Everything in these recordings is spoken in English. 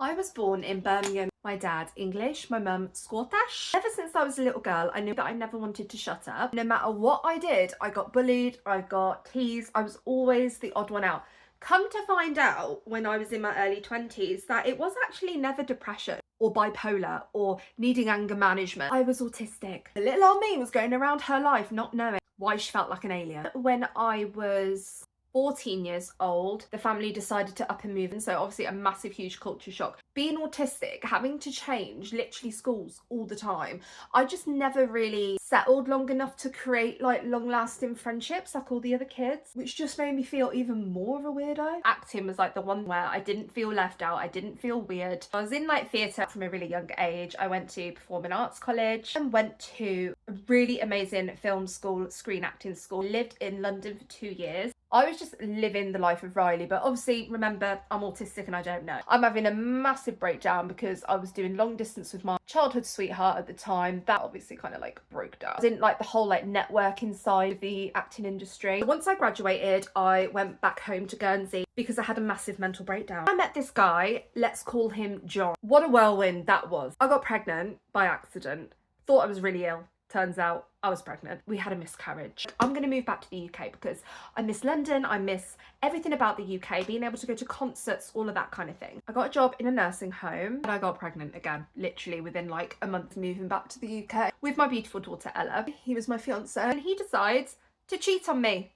I was born in Birmingham. My dad, English, my mum, Scottish. Ever since I was a little girl, I knew that I never wanted to shut up. No matter what I did, I got bullied, I got teased, I was always the odd one out. Come to find out when I was in my early 20s that it was actually never depression or bipolar or needing anger management. I was autistic. The little old me was going around her life not knowing why she felt like an alien. When I was 14 years old, the family decided to up and move, and so obviously a massive, huge culture shock. Being autistic, having to change literally schools all the time, I just never really settled long enough to create like long-lasting friendships like all the other kids, which just made me feel even more of a weirdo. Acting was like the one where I didn't feel left out, I didn't feel weird. I was in like theatre from a really young age. I went to Performing Arts College and went to a really amazing film school, screen acting school. Lived in London for 2 years. I was just living the life of Riley, but obviously remember I'm autistic and I don't know. I'm having a massive breakdown because I was doing long distance with my childhood sweetheart at the time. That obviously kind of like broke down. I didn't like the whole like networking side of the acting industry. Once I graduated, I went back home to Guernsey because I had a massive mental breakdown. I met this guy, let's call him John. What a whirlwind that was. I got pregnant by accident, thought I was really ill. Turns out I was pregnant. We had a miscarriage. I'm going to move back to the UK because I miss London. I miss everything about the UK, being able to go to concerts, all of that kind of thing. I got a job in a nursing home and I got pregnant again, literally within like a month of moving back to the UK with my beautiful daughter Ella. He was my fiance and he decides to cheat on me.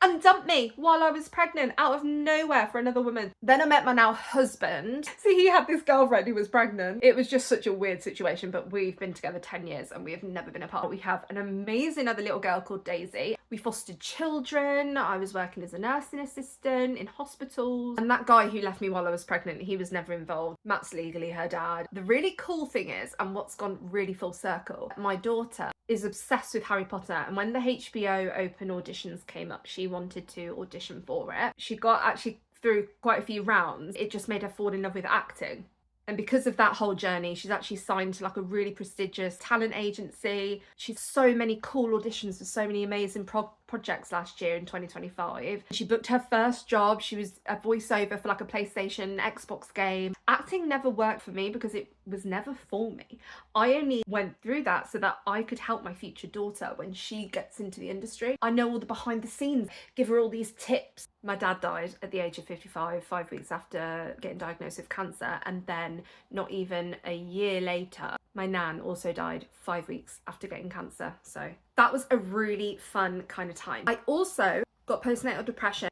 And dumped me while I was pregnant out of nowhere for another woman. Then I met my now husband. So he had this girlfriend who was pregnant. It was just such a weird situation, but we've been together 10 years and we have never been apart. We have an amazing other little girl called Daisy. We fostered children. I was working as a nursing assistant in hospitals. And that guy who left me while I was pregnant, he was never involved. Matt's legally her dad. The really cool thing is, and what's gone really full circle, my daughter is obsessed with Harry Potter, and when the HBO open auditions came up, she wanted to audition for it. She got actually through quite a few rounds. It just made her fall in love with acting. And because of that whole journey, she's actually signed to like a really prestigious talent agency. She's so many cool auditions for so many amazing projects last year in 2025. She booked her first job. She was a voiceover for like a PlayStation, Xbox game. Acting never worked for me because it was never for me. I only went through that so that I could help my future daughter when she gets into the industry. I know all the behind the scenes, give her all these tips. My dad died at the age of 55, 5 weeks after getting diagnosed with cancer, and then not even a year later, my nan also died 5 weeks after getting cancer. So that was a really fun kind of time. I also got postnatal depression,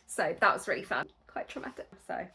so that was really fun, quite traumatic. So